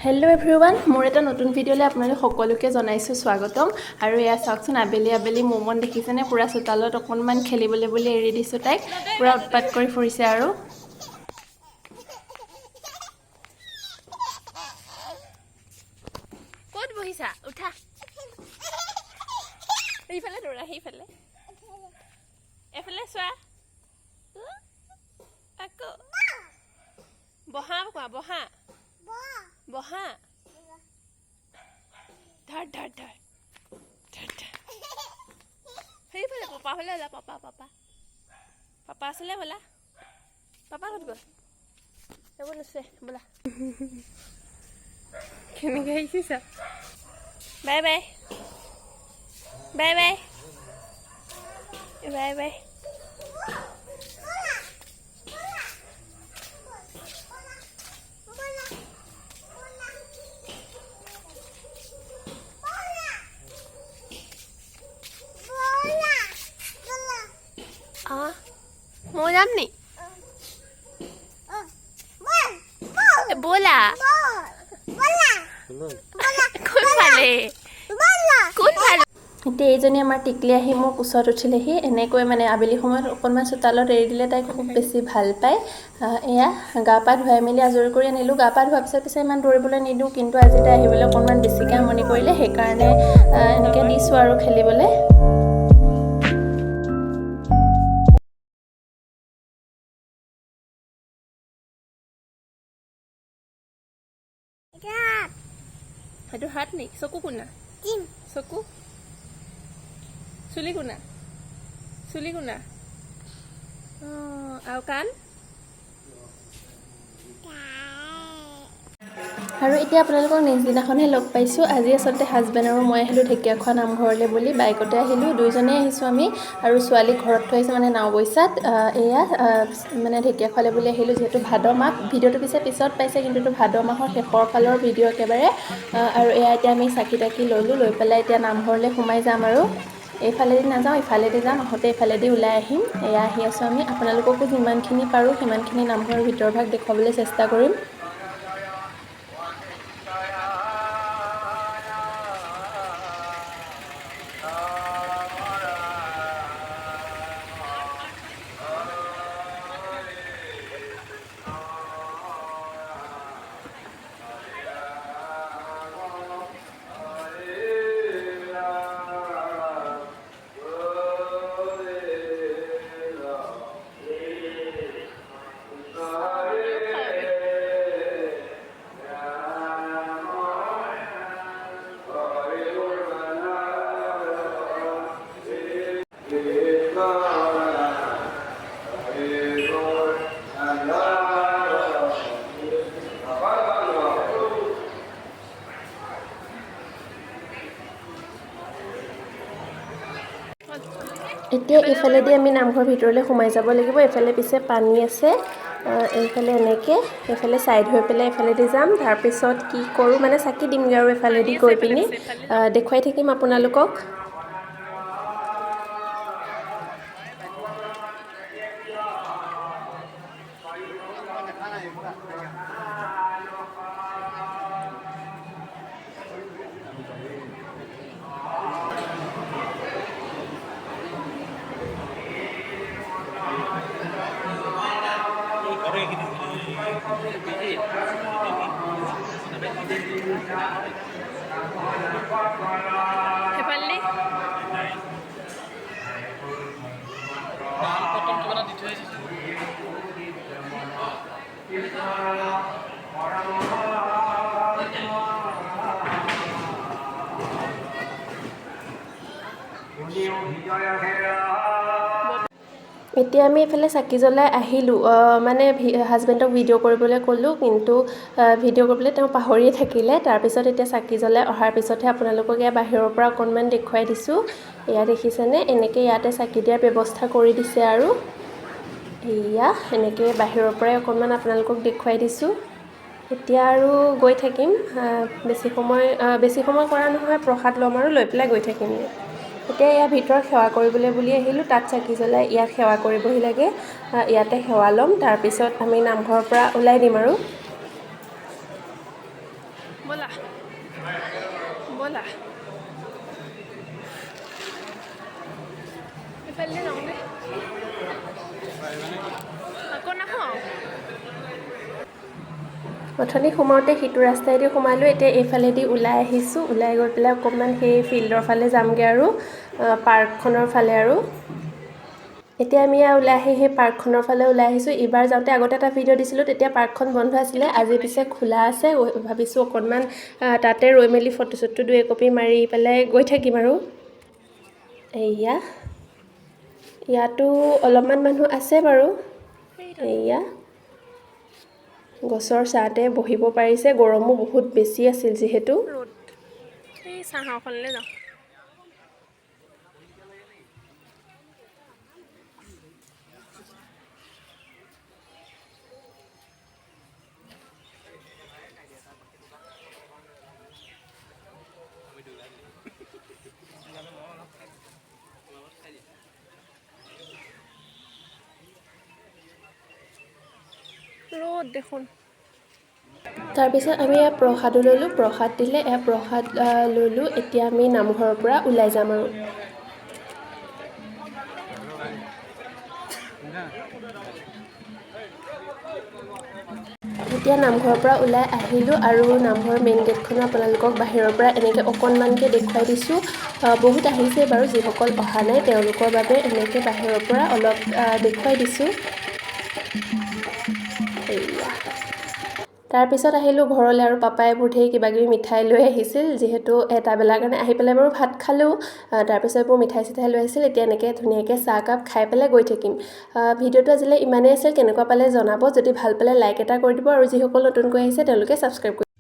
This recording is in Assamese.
হেল্ল' এভৰিৱান, মোৰ এটা নতুন ভিডিঅ'লৈ আপোনালোক সকলোকে জনাইছোঁ স্বাগতম। আৰু এয়া চাওকচোন, আবেলি আবেলি মোমন দেখিছেনে, পূৰা চোতালত অকণমান খেলিবলৈ বুলি এৰি দিছোঁ তাইক। পূৰা উৎপাত কৰি ফুৰিছে আৰু ক'ত বহিছা? উঠা, এইফালে দৌৰা, সেইফালে এফালে চোৱা, আকৌ বহা কোৱা, বহা বহা, ধৰ ধৰ ধৰ ধৰ ধৰ, সেইফালে পাপা হ'লে ওলা, পাপা পাপা পাপা আছিলে বোলা, পাপা ক'ত গ'ল? এইবোৰ নুচুৱে বোলা। কেনেকৈ আহিছা? Bye bye bye bye bye bye. মই যাম নি? ব'লা, কোনফালে কোনফালে? এতিয়া এইজনী আমাৰ টিকলি আহি মোৰ কোচত উঠিলেহি। এনেকৈ মানে আবেলি সময়ত অকণমান চোতালত এৰি দিলে তাই খুব বেছি ভাল পায়। এয়া গা পা ধুৱাই মেলি আজৰি কৰি আনিলোঁ। গা পা ধোৱাৰ পিছে ইমান দৌৰিবলৈ নিদিওঁ, কিন্তু আজি তাই আহিবলৈ অকণমান বেছিকৈ আমনি কৰিলে, সেইকাৰণে এনেকৈ দিছোঁ আৰু খেলিবলৈ। সেইটো হাত নি? চকু কোনা? চকু, চুলি কোনা? চুলি কোনা? আৰু কাণ? আৰু এতিয়া আপোনালোকক নেক্সট দিনাখনহে লগ পাইছোঁ। আজি আচলতে হাজবেণ্ড আৰু মই আহিলোঁ ঢেকীয়াখোৱা নামঘৰলৈ বুলি। বাইকতে আহিলোঁ, দুইজনেই আহিছোঁ আমি। আৰু ছোৱালীক ঘৰত থৈ আহিছোঁ, মানে নাওবৈচাত। এয়া মানে ঢেকীয়াখোৱালৈ বুলি আহিলোঁ, যিহেতু ভাদ মাহ। ভিডিঅ'টো পিছত পাইছে, কিন্তু এইটো ভাদ মাহৰ শেষৰ ফালৰ ভিডিঅ' একেবাৰে। আৰু এয়া এতিয়া আমি চাকি তাকি ল'লোঁ, লৈ পেলাই এতিয়া নামঘৰলৈ সোমাই যাম। আৰু এইফালেদি নাযাওঁ, ইফালেদি যাম, আহোঁতে এইফালেদি ওলাই আহিম। এয়া আহি আছোঁ আমি। আপোনালোককো যিমানখিনি পাৰোঁ সিমানখিনি নামঘৰৰ ভিতৰভাগ দেখুৱাবলৈ চেষ্টা কৰিম। এতিয়া এইফালেদি আমি নামঘৰ ভিতৰলৈ সোমাই যাব লাগিব। এইফালে পিছে পানী আছে, এইফালে এনেকৈ, এইফালে ছাইড হৈ পেলাই এইফালেদি যাম। তাৰপিছত কি কৰোঁ মানে চাকি দিমগৈ আৰু এইফালেদি গৈ পিনি দেখুৱাই থাকিম আপোনালোকক। সেইফালে এতিয়া আমি এইফালে চাকি জ্বলাই আহিলোঁ। মানে হাজবেণ্ডক ভিডিঅ' কৰিবলৈ ক'লোঁ, কিন্তু ভিডিঅ' কৰিবলৈ তেওঁ পাহৰিয়ে থাকিলে। তাৰপিছত এতিয়া চাকি জ্বলাই অহাৰ পিছতহে আপোনালোকক এয়া বাহিৰৰ পৰা অকণমান দেখুৱাই দিছোঁ। এয়া দেখিছেনে, এনেকৈ ইয়াতে চাকি দিয়াৰ ব্যৱস্থা কৰি দিছে। আৰু এয়া এনেকৈ বাহিৰৰ পৰাই অকণমান আপোনালোকক দেখুৱাই দিছোঁ। এতিয়া আৰু গৈ থাকিম, বেছি সময় কৰা নহয়, প্ৰসাদ ল'ম আৰু লৈ পেলাই গৈ থাকিম। এতিয়া ইয়াৰ ভিতৰত সেৱা কৰিবলৈ বুলি আহিলোঁ। তাত চাকি জ্বলাই ইয়াত সেৱা কৰিবহি লাগে। ইয়াতে সেৱা ল'ম, তাৰপিছত আমি নামঘৰৰ পৰা ওলাই দিম। আৰু ব'লা ব'লা এইফালে যাওঁ দেই আকৌ নাহোঁ অথনি সোমাওঁতে সিটো ৰাস্তাইদি সোমালোঁ এতিয়া এইফালেদি ওলাই আহিছোঁ ওলাই গৈ পেলাই অকণমান সেই ফিল্ডৰ ফালে যামগৈ আৰু পাৰ্কখনৰ ফালে আৰু এতিয়া আমি ওলাই আহি সেই পাৰ্কখনৰ ফালে ওলাই আহিছোঁ এইবাৰ যাওঁতে আগতে এটা ভিডিঅ' দিছিলোঁ তেতিয়া পাৰ্কখন বন্ধ আছিলে আজি পিছে খোলা আছে ভাবিছোঁ অকণমান তাতে ৰৈ মেলি ফটো চটো 2 কপি মাৰি পেলাই গৈ থাকিম আৰু এয়া ইয়াতো অলপমান মানুহ আছে বাৰু এয়া গছৰ ছাঁতে বহিব পাৰিছে গৰমো বহুত বেছি আছিল যিহেতু এই ছাঁখনলৈ যাওঁ ৰ'দ দেখোন তাৰপিছত আমি প্ৰসাদো ল'লোঁ প্ৰসাদ দিলে প্ৰসাদ ল'লোঁ এতিয়া আমি নামঘৰৰ পৰা ওলাই যাম আৰু এতিয়া নামঘৰৰ পৰা ওলাই আহিলোঁ আৰু নামঘৰৰ মেইন গেটখনো আপোনালোকক বাহিৰৰ পৰা এনেকৈ অকণমানকৈ দেখুৱাই দিছোঁ বহুত আহিছে বাৰু যিসকল অহা নাই তেওঁলোকৰ বাবে এনেকৈ বাহিৰৰ পৰা অলপ দেখুৱাই দিছোঁ তাৰপিছত আহিলোঁ ঘৰলৈ আৰু পাপাই এইবোৰ ধেৰ কিবাকিবি মিঠাই লৈ আহিছিল যিহেতু এটা বেলাৰ কাৰণে আহি পেলাই বাৰু ভাত খালোঁ তাৰপিছত এইবোৰ মিঠাই চিঠাই লৈ আহিছিল এতিয়া এনেকৈ ধুনীয়াকৈ চাহ কাপ খাই পেলাই গৈ থাকিম ভিডিঅ'টো আজিলৈ ইমানেই আছিল কেনেকুৱা পালে জনাব যদি ভাল পালে লাইক এটা কৰি দিব আৰু যিসকল নতুনকৈ আহিছে তেওঁলোকে ছাবস্ক্ৰাইব কৰিব